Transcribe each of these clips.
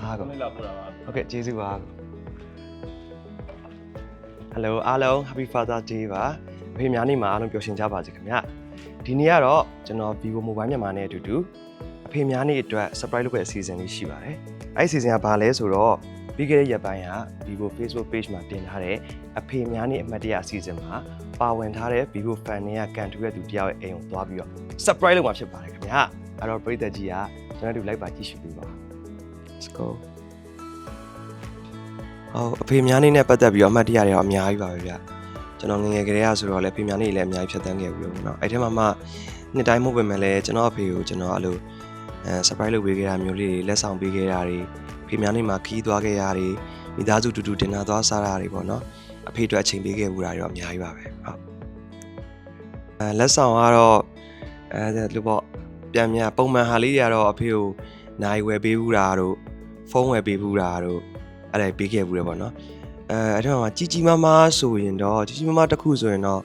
ဟာကော နေ့လောက်ပို့တာပါ ဟုတ်ကဲ့ကျေးဇူးပါHello အားလုံး Happy Father Day ပါအဖေများနေ့မှာအားလုံးပျော်ရွှင်ကြပါစေခင်ဗျဒီနေ့ကတော့ကျွန်တော် Vivo Mobile မြန်မာနဲ့အတူတူအဖေများနေ့အတွက် surprise လုပ်တဲ့အစီအစဉ်လေးရှိပါတယ်အဲ့ဒီအစီအစဉ်ကဘာလဲဆိုတော့ပြီးခဲ့တဲ့ရက်ပိုင်းက Vivo Facebook page မှာတင်ထားတဲ့အဖေများနေ့အမှတ်တရအစီအစဉ်မှာပါဝင်ထားတဲ့ Vivo fan တွေကကန်ထူတဲ့သူတယောက်ရဲ့အိမ်ကိုသွားပြီးတော့ surprise လုပ်မှာဖြစ်ပါတယ်ခင်ဗျအဲ့တော့ပရိသတ်ကြီးကကျွန်တော်တို့လိုက်ပါကြည့်ရှုပေးပါ Let's goအဖေများနေ့နဲ့ပတ်သက်ပြီးတော့အမှတ်တရတွေတော့အများကြီးပါပဲဗျကျွန်တော်ငငယ်ကလေးကဆိုတော့လည်းအဖေများနေ့လည်းအများကြီးဖြတ်သန်းခဲ့ပြီးတော့နော်အဲ့ထဲမှာမှနှစ်တိုင်းမဟုတ်ပဲမဲ့လည်းကျွန်တော်အဖေကိုကျွန်တော်အဲ့လို surprise လုပ်ပေးခဲ့တာမျိုးလေးတွေလက်ဆောင်ပေးခဲ့တာတွေအဖေများနေ့မှာခီးသွားခဲ့တာတွေမိသားစုတူတူတင်လာသွားစားတာတွေပေါ့နော်အဖေတို့အချိန်ပေးခဲ့ဘူးတာတွေတော့အများကြီးပါပဲဟုတ်လက်ဆောင်ကတော့လူပေါ့ပြန်ပုံမှန်ဟာလေးတွေကတော့အဖေကိုနိုင်ဝယ်ပေးဘူးတာတို့ဖုန်းဝယ်ပေးဘူးတာတို့အဲ့ဒါပေးခဲ့ဘူးတယ်ပေါ့နော်အဲ့တော့ကြီးကြီးမားမားဆိုရင်တော့ကြီးကြီးမားမားတစ်ခုဆိုရင်တော့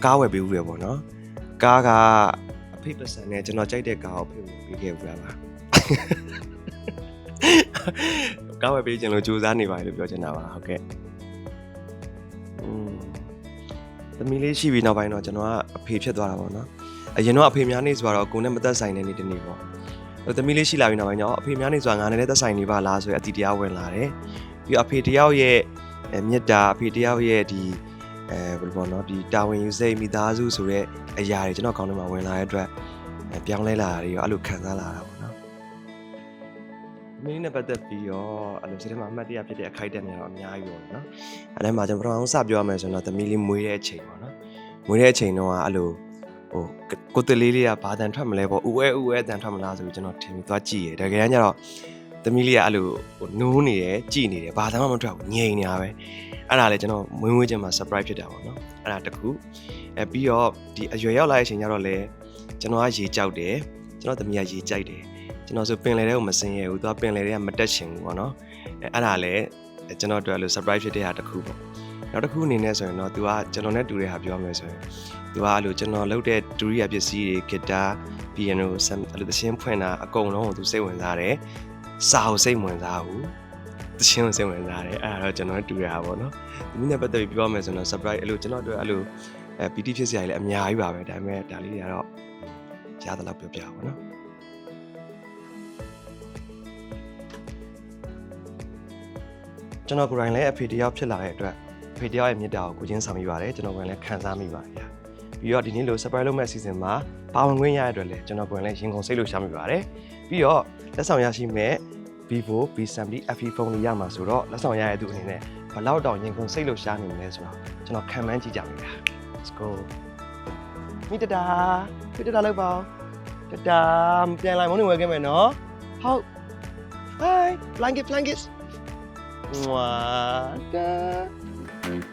ကားဝယ်ပေးဘူးတယ်ပေါ့နော်ကားကအဖေပတ်စံနဲ့ကျွန်တော်ကြိုက်တဲ့ကားကိုအဖေကိုပေးခဲ့ဘူးလားကားဝယ်ပေးခြင်းလို့စူးစမ်းနေပါလေလို့ပြောချင်တာပါဟုတ်ကဲ့သမီးလေးရှိပြီးနောက်ပိုင်းတော့ကျွန်တော်ကအဖေဖြစ်သွားတာပေါ့နော်အရင်တော့အဖေများနေဆိုတော့ကိုယ်နဲ့မသက်ဆိုင်တဲ့နေ့တစ်နေ့ပေါ့သမီးလေးရှိလာပြီးနောက်ပိုင်းတော့အဖေများနေဆိုတာငါနဲ့သက်ဆိုင်နေပါလားဆိုရအတီတရားဝင်လာတယ်ပြီးအဖေတယောက်ရဲ့မြတ်တာအဖေတယောက်ရဲ့ဒီဘယ်လိုပေါ့နော်ဒီတာဝန်ယူစိတ်မိသားစုဆိုတဲ့အရာတွေကျွန်တော်ခေါင်းထဲမှာဝင်လာတဲ့အတွက်ပြောင်းလဲလာတာတွေရောအဲ့လိုခံစားလာတာပေါ့နော်မင်းနဲ့ပတ်သက်ပြီးတော့အဲ့လိုစိတ်ထဲမှာအမှတ်တရဖြစ်တဲ့အခိုက်အတန့်တွေတော့အများကြီးပေါ့နော်အဲ့ဒါမှကျွန်တော်ပထမဆုံးစပြောရမယ်ဆိုတော့သမီးလေးမွေးတဲ့အချိန်ပေါ့နော်မွေးတဲ့အချိန်တော့အဲ့လိုကိုတလေးလေးကဘာတန်ထွက်မလဲပေါ့ဥအဲတန်ထွက်မလားဆိုပြီးကျွန်တော်ထင်ပြီးသွားကြည့်ရတယ်တကယ်တမ်းကျတော့သမီးလေးကအဲ့လိုနိုးနေတယ်ကြည်နေတယ်ဘာတမ်းမှမထွက်ဘူးငြိမ်နေတာပဲအဲ့ဒါလေကျွန်တော်မွေးမွေးချင်းမှာ surprise ဖြစ်တာပေါ့နော်အဲ့ဒါတခုပြီးတော့ဒီအရွယ်ရောက်လာတဲ့အချိန်ကျတော့လေကျွန်တော်ကရေကြောက်တယ်ကျွန်တော်သမီးကရေကြိုက်တယ်ကျွန်တော်ဆိုပင်လယ်ထဲကိုမစင်ရဘူးသူကပင်လယ်ထဲကမတက်ရှင်ဘူးပေါ့နော်အဲ့ဒါလေကျွန်တော်တို့အဲ့လို surprise ဖြစ်တဲ့ဟာတခုပေါ့နောက်တစ်ခုအနေနဲ့ဆိုရင်တော့ तू ကကျွန်တော်နဲ့တူတဲ့ဟာပြောမယ်ဆိုရင် तू ကအဲ့လိုကျွန်တော်လုပ်တဲ့ဒူရိယာပစ္စည်းတွေဂီတာပီယနိုအဲ့လိုသင်းဖွင့်တာအကုန်လုံးကို तू စိတ်ဝင်စားတယ်စာကိုစိတ်ဝင်စားဘူးသင်းကိုစိတ်ဝင်စားတယ်အဲ့ဒါတော့ကျွန်တော်နဲ့တူရတာပေါ့နော်ဒီနေ့ပတ်သက်ပြီးပြောမယ်ဆိုတော့ surprise အဲ့လိုကျွန်တော်တို့အဲ့လိုပီတိဖြစ်စရာကြီးလည်းအများကြီးပါပဲဒါပေမဲ့ဒါလေးတွေကတော့ရသလောက်ပြောပြပါနော်ကျွန်တော်ကိုယ်တိုင်လည်းအဖေတယောက်ဖြစ်လာတဲ့အတွက်အဖေတယောက်ရဲ့မြတ်တာကိုကိုချင်းဆောင်မိပါတယ်ကျွန်တော်ကိုယ်တိုင်လည်းခံစားမိပါတယ်ဗျာပြီးတော့ဒီနေ့လို surprise လုပ်မဲ့အစီအစဉ်မှာပါဝင်ခွင့်ရတဲ့အတွက်လည်းကျွန်တော်ကိုယ်တိုင်လည်းရင်ကုန်စိတ်လို့ရှားမိပါတယ်ပြီးတော့လက်ဆောင်ရရှိမဲ့ Vivo V70 FE ဖုန်းလေးရမှာဆိုတော့လက်ဆောင်ရတဲ့သူအနေနဲ့ဘယ်လောက်တောင်ရင်ကုန်စိတ်လို့ရှားနေမလဲဆိုတော့ကျွန်တော်ခံမှန်းကြည့်ကြမယ်ဗျာ Let's go မိတတာလောက်ပါတတာပြန်လာမုန်းနေဝယ်ခဲ့မယ်နော်ဟုတ် Hi blanket Mwah da ဒ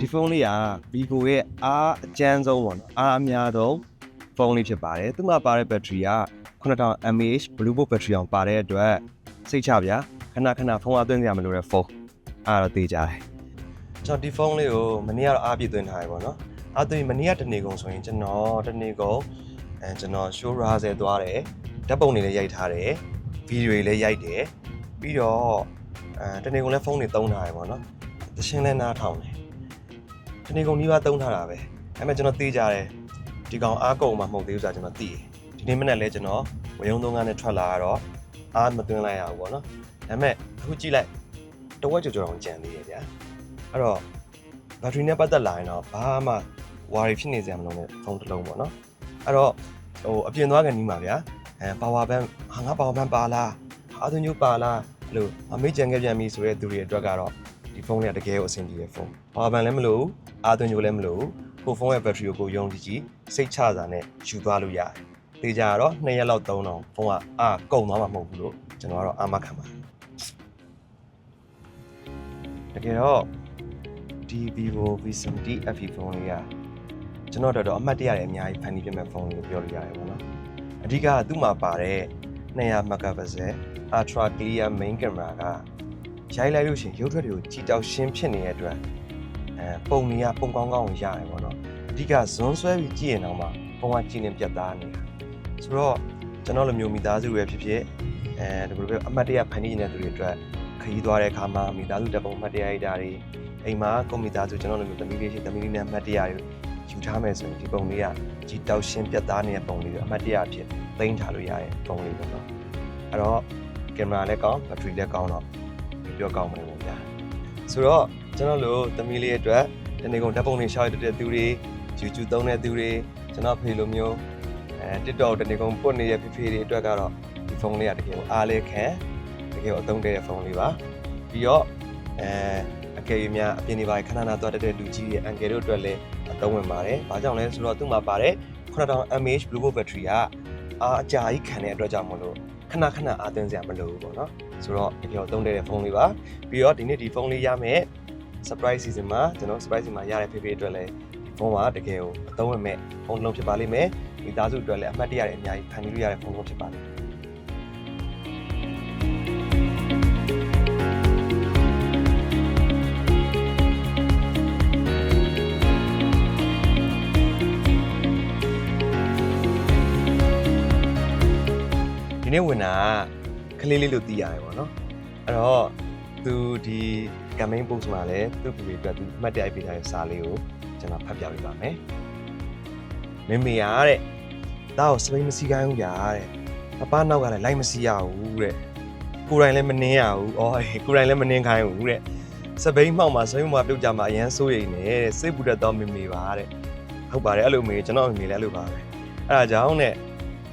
ီဖုန်းလေးက Vivo ရဲ့အားအကျန်းဆုံးပေါ့နော်အားအများဆုံးဖုန်းလေးဖြစ်ပါတယ်သူ့မှာပါတဲ့ဘက်ထရီက 9000 mAh Bluetooth ဘက်ထရီအောင်ပါတဲ့အတွက်စိတ်ချဗျာခဏဖုန်းအသွင်းစရာမလိုတဲ့ဖုန်းအားတော့သိကြတယ်ကျွန်တော်ဒီဖုန်းလေးကိုမနေ့ကတော့အားပြည့်သွင်းထားရပေါ့နော်အားသွင်းမနေ့ကတနေ့ကုန်ဆိုရင်ကျွန်တော်တနေ့ကုန်ကျွန်တော် show razzle သွားတယ်ဓာတ်ပုံတွေလည်းရိုက်ထားတယ်ဗီဒီယိုတွေလည်းရိုက်တယ်ပြီးတော့တနေ့ကုန်လည်းဖုန်းတွေသုံးထားရပေါ့နော်သင်းလည်းနားထောင်တယ်တနေ့ကုန်ဒီပါသုံးထားတာပဲအဲ့မဲ့ကျွန်တော်သိကြတယ်ဒီကောင်အားကုန်မှမဟုတ်သေးဘူးဆိုတာကျွန်တော်သိတယ်ဒီနေ့မနေ့လဲကျွန်တော်ဝရုံသုံးကားနဲ့ထွက်လာတော့အားမသွင်းလိုက်ရဘူးပေါ့နော်ဒါပေမဲ့အခုကြည့်လိုက်တဝက်ကြော်အောင်ကြံသေးတယ်ဗျာအဲ့တော့ဘက်ထရီနဲ့ပတ်သက်လာရင်တော့ဘာမှဝါရီဖြစ်နေစရာမလိုတဲ့ဖုန်းတစ်လုံးပေါ့နော်အဲ့တော့အပြင်သွားကန်နီးမှာဗျာပါဝါဘန်းငါပါဝါဘန်းပါလားအားသွင်းညပါလားအဲ့လိုအမေ့ကြံခဲ့ပြန်ပြီဆိုတဲ့သူတွေအတွက်ကတော့ဒီဖုန်းလေးကတကယ်ကိုအဆင်ပြေတဲ့ဖုန်းပါဝါဘန်းလည်းမလိုဘူးအားသွင်းညလည်းမလိုဘူးကိုဖုန်းရဲ့ဘက်ထရီကိုယုံကြည်စိတ်ချစာနဲ့ယူသွားလို့ရတယ်တေးကြတော့2ရက်လောက်သုံးတော့ဖုန်းကကုန်သွားမှာမဟုတ်ဘူးလို့ကျွန်တော်ကတော့အာမခံပါတယ်တကယ်တော့ဒီ Vivo V70 FE ဖုန်းလေးကကျွန်တော်တော့အမှတ်တရရဲ့အများကြီးဖန်တီးပြမဲ့ဖုန်းလေးလို့ပြောလို့ရတယ်ပေါ့နော်အဓိကသူ့မှာပါတဲ့ 200 megapixel ultra clear main camera ကရိုက်လိုက်လို့ရှိရင်ရုပ်ထွက်တွေကိုကြည်တောက်ရှင်းဖြစ်နေတဲ့အတွက်ပုံတွေကပုံကောင်းကောင်းရတယ်ပေါ့နော်အဓိကဇွန်းဆွဲပြီးကြည့်ရင်တော့မှပုံကကြည်နေပြတ်သားနေတာဆိုတော့ကျွန်တော်လိုမျိုးမိသားစုတွေဖြစ်ဖြစ်ဒီလိုပဲအမှတ်တရဖန်တီးနေတဲ့သူတွေအတွက်ခရီးသွားတဲ့အခါမှာမိသားစုတပုံအမှတ်တရရိုက်တာတွေအိမ်မှာကွန်ပျူတာဆိုကျွန်တော်လိုမျိုးသမီးလေးနဲ့အမှတ်တရတွေယူထားမယ်ဆိုရင်ဒီပုံလေးကကြည်တောက်ရှင်းပြတ်သားနေတဲ့ပုံလေးတွေအမှတ်တရအဖြစ်သိမ်းထားလို့ရတဲ့ပုံလေးပေါ့နော်အဲ့တော့ကင်မရာလည်းကောင်းဘက်ထရီလည်းကောင်းတော့ပြောကောင်းမယ်ပေါ့ဗျာဆိုတော့ကျွန်တော်တို့သမီးလေးအတွက်ဒီနေ့ကုန်ဓာတ်ပုံတွေရှောက်ရတဲ့သူတွေ YouTube သုံးတဲ့သူတွေကျွန်တော်ဖေလိုမျိုး TikTok ဒီနေ့ကုန်ပုတ်နေတဲ့ဖေတွေအတွက်ကတော့ဒီဖုန်းလေးကတကယ်ကိုအားလေးခံတကယ်ကိုအသုံးတဲ့ဖုန်းလေးပါပြီးတော့အကယ်၍များအပြင်နေပါခဏခဏသွားတဲ့လူကြီးရဲ့အန်ကယ်တို့အတွက်လည်းအသုံးဝင်ပါတယ်။ဘာကြောင့်လဲဆိုတော့သူ့မှာပါတယ်9000 mAh Bluetooth battery ကအကြာကြီးခံတဲ့အတွက်ကြောင့်မလို့ခဏခဏအားသွင်းစရာမလိုဘူးပေါ့နော်။ဆိုတော့တကယ်ကိုသုံးတဲ့ဖုန်းလေးပါ။ပြီးတော့ဒီနေ့ဒီဖုန်းလေးရမယ် surprise season မှာကျွန်တော် surprise season မှာရတဲ့ဖေအတွက်လည်းဒီဖုန်းကတကယ်ကိုအသုံးဝင်မဲ့ဖုန်းလုံးဖြစ်ပါလိမ့်မယ်။မိသားစုအတွက်လည်းအမှတ်တရတဲ့အများကြီးဖန်တီးလို့ရတဲ့ဖုန်းလုံးဖြစ်ပါလိမ့်မယ်။ဒီနေ့ဝင်တာကလေးလေးလို့သိရတယ်ပေါ့နော်အဲ့တော့သူဒီ campaign post မှာလည်းသူ့ပြည်အတွက်သူအမှတ်တရပေးထားတဲ့စာလေးကိုကျွန်တော်ဖတ်ပြပေးပါမယ်မေမေရတဲ့ဒါကိုစပိန်မစီခိုင်းဘူးညာတဲ့ပပနောက်ကလည်းလိုက်မစီရဘူးတဲ့ကိုယ်တိုင်လည်းမနှင်းရဘူးအော်ကိုယ်တိုင်လည်းမနှင်းခိုင်းဘူးတဲ့စပိန်မှောက်မှာစပိန်မှာပြုတ်ကြမှာအရန်စိုးရိမ်နေတဲ့စိတ်ပူတတ်တော့မေမေပါတဲ့ဟုတ်ပါတယ်အဲ့လိုမေကျွန်တော်မေမေလည်းအဲ့လိုပါပဲအဲ့ဒါကြောင့်တဲ့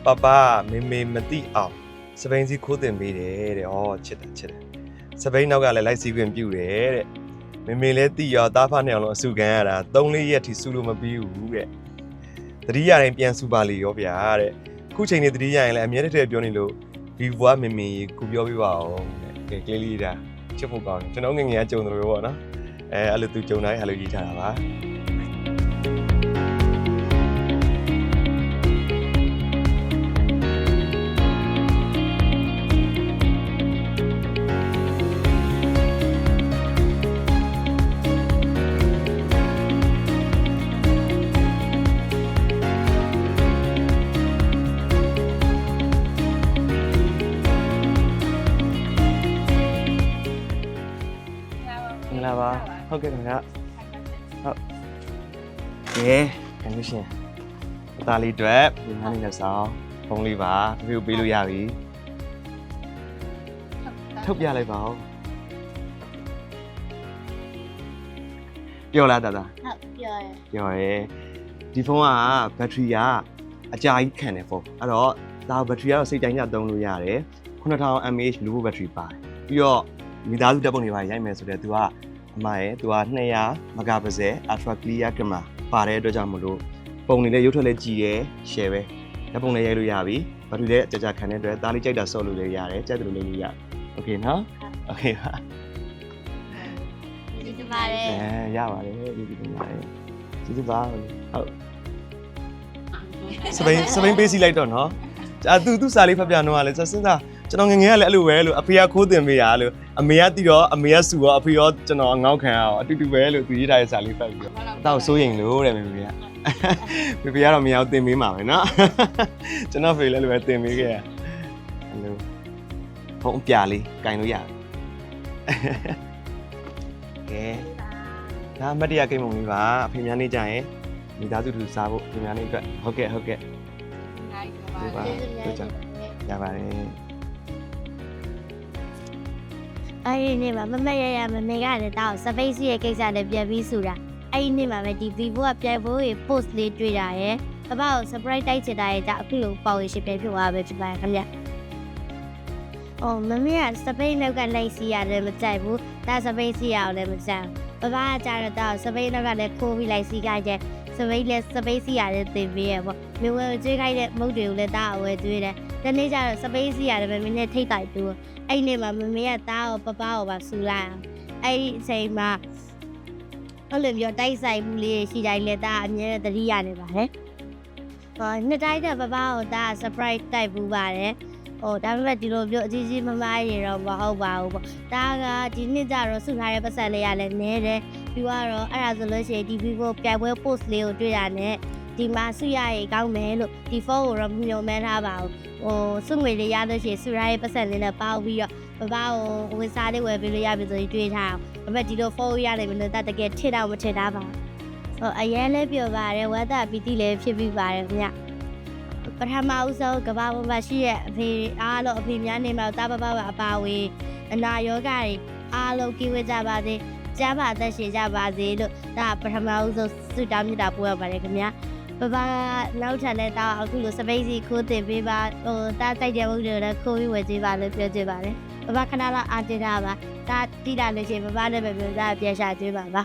ပပမေမေမသိအောင်စပိန်စီခိုးတင်ပေးတယ်တဲ့။ဩချစ်တယ်။စပိန်နောက်ကလည်းလိုက်စီးခွင့်ပြုတယ်တဲ့။မေမေလည်းသိရောတားဖားနေအောင်လို့အဆူခံရတာ3-4ရက်ထိဆူလို့မပြီးဘူးတဲ့။တတိယတိုင်းပြန်ဆူပါလေရောဗျာတဲ့။ခုချိန်နေတတိယရင်လည်းအမြဲတည်းပြောနေလို့ဒီဘွားမေမေကိုပြောပြပါအောင်တဲ့။ကဲကလေးလေးဒါချစ်ဖို့ကောင်းတယ်။ကျွန်တော်ငယ်ငယ်ကကြုံတယ်လို့ပေါ့နော်။အဲ့လိုသူကြုံတိုင်းအဲ့လိုရေးထားတာပါ။ဟုတ်ကဲ့ခင်ဗျာဟုတ်ကဲကန်လို့ရှင်အသားလေးတွေ့ဒီမှာနေလက်ဆောင်ဖုန်းလေးပါတပည့်ကိုပေးလို့ရပြီထုတ်ပြလိုက်ပါဦးပြောလားတာတာဟုတ်ပြောရယ်ဒီဖုန်းကဘက်ထရီကအကြာကြီးခံတယ်ဖုန်းအဲ့တော့ဒါဘက်ထရီကတော့စိတ်တိုင်းကျသုံးလို့ရတယ်9000 mAh Bluetooth battery ပါတယ်ပြီးတော့မိသားစုဓာတ်ပုံတွေပါရိုက်မယ်ဆိုတော့ तू ကအမရဲ့သူက200 megapixel ultra clear camera ပါတဲ့အတွက်ကြောင့်မလို့ပုံတွေလည်းရုပ်ထွက်လည်းကြည်တယ် share ပဲဓာတ်ပုံလည်းရိုက်လို့ရပြီဘာလို့လဲကြာခံတဲ့အတွက်ဒါလေးကြိုက်တာဆော့လို့လည်းရတယ်ကြိုက်တယ်လို့လည်းလုပ်ရโอเคနော်โอเคပါဒီတပါတယ်ရပါတယ်ဒီပါတယ်ကျေးဇူးပါဟုတ်စပိန်ပေးစီလိုက်တော့နော်သူစာလေးဖတ်ပြတော့လည်းစဉ်းစားကျွန်တော်ငငယ်ကလည်းအဲ့လိုပဲလို့အဖေကခိုးတင်ပေးရလို့အမေကတီးတော့အမေကစူရောအဖေရောကျွန်တော်ငေါက်ခံရအောင်အတူတူပဲလို့သူရေးထားတဲ့စာလေးဖတ်ပြီးတော့အတော့စိုးရင်လို့တဲ့မေမေကမေမေကတော့မရအောင်တင်ပေးမှာပဲเนาะကျွန်တော်ဖေလည်းလိုပဲတင်ပေးခဲ့ရအဲ့လိုဖုန်းအပြာလေးကင်လို့ရတယ်ကဲဒါမတရားကိမ့်မုံလေးပါအဖေများနေကြရင်မိသားစုတူစားဖို့အဖေများနေအတွက်ဟုတ်ကဲ့ဟုတ်ကဲ့ဟုတ်ပါတို့ကြရပါတယ်အဲ့ဒီနေ့မှာမမရမမေကလည်းတောက်စပိတ်စီရဲ့ကိစ္စနဲ့ပြန်ပြီးဆိုတာအဲ့ဒီနေ့မှာပဲဒီ Vivo ကပြန်ဖို့ post လေးတွေ့တာရယ်ပပကို surprise တိုက်ချင်တာရယ်ဒါအခုလိုပေါ့ရရှိပြန်ဖြစ်သွားပဲဖြစ်ပါခင်ဗျ။အော်မမေကစပိတ်နောက်ကလိုက်စီရတယ်မကြိုက်ဘူးဒါစပိတ်စီရအောင်လည်းမကြိုက်ပပကကြတော့စပိတ်နောက်ကလည်းခိုးပြီးလိုက်စီကြတယ်စပိတ်လည်းစပိတ်စီရတယ်သင်ပေးရပေါ့မျိုးဝဲကျွေးခိုင်းတဲ့မုတ်တွေကိုလည်းတားအဝဲကျွေးတယ်တနေ့ကျတော့စပိတ်စီရတယ်မမေနဲ့ထိတ်တိုက်တူအဲ့နေ့မှာမမေကတားကိုပပကိုပါဆူလိုက်အောင်အဲ့ဒီအချိန်မှာအဲ့လိုမျိုးတိုက်ဆိုင်မှုလေးရှိတိုင်းလည်းတားအမြဲတမ်းရနေပါတယ်ဟောနှစ်တိုင်းတဲ့ပပကိုတား surprise တိုက်ပူပါတယ် ဒါပေမဲ့ဒီလိုမျိုးအကြီးကြီးမမားရေတော့မဟုတ်ပါဘူးပေါ့ဒါကဒီနှစ်ကျတော့စုထားတဲ့ပတ်စံလေးရလည်းနည်းတယ်ပြီးတော့အဲ့ဒါဆိုလို့ရှိရင်ဒီ Vivo ပြိုင်ပွဲ post လေးကိုတွေ့ရတဲ့ဒီမှာစုရရေကောင်းမယ်လို့ဒီဖုန်းကိုတော့မျှော်မှန်းထားပါဘူးစုငွေလေးရလို့ရှိရင်စုရရဲ့ပတ်စံလေးနဲ့ပေါပြီးတော့ဘာကိုဝင်စားလေးဝယ်ပေးလို့ရပြီဆိုရင်တွေးထားအောင်ဒါပေမဲ့ဒီလိုဖုန်းရနိုင်မလို့တကယ်ထစ်တော့မထစ်တာပါအရင်လည်းပြောပါတယ်ဝတ်တာပီတိလည်းဖြစ်ပြီးပါတယ်ခင်ဗျပထမဦးဆုံးကဘာပေါ်မှာရှိတဲ့အဖေအားလုံးအဖေများနေမှာတာပပအပါဝေးအနာယောဂတွေအားလုံးကြည့်ဝကြပါစေကျမ်းပါအသက်ရှင်ကြပါစေလို့ဒါပထမဦးဆုံးဆုတောင်းမြတ်တာပို့ရပါတယ်ခင်ဗျပပနောက်ထပ်လည်းတောင်းအခုလိုစပိတ်စီခိုးတင်ပေးပါတာတိုက်တဲ့ဘုရားလည်းခိုးပြီးဝယ်ကြပါလို့ပြောကြပါတယ်ပပခဏလောက်အားတင်တာပါဒါတိလာလို့ရှိရင်ပပလည်းပဲပြောတာပြန်ရှာကြပါ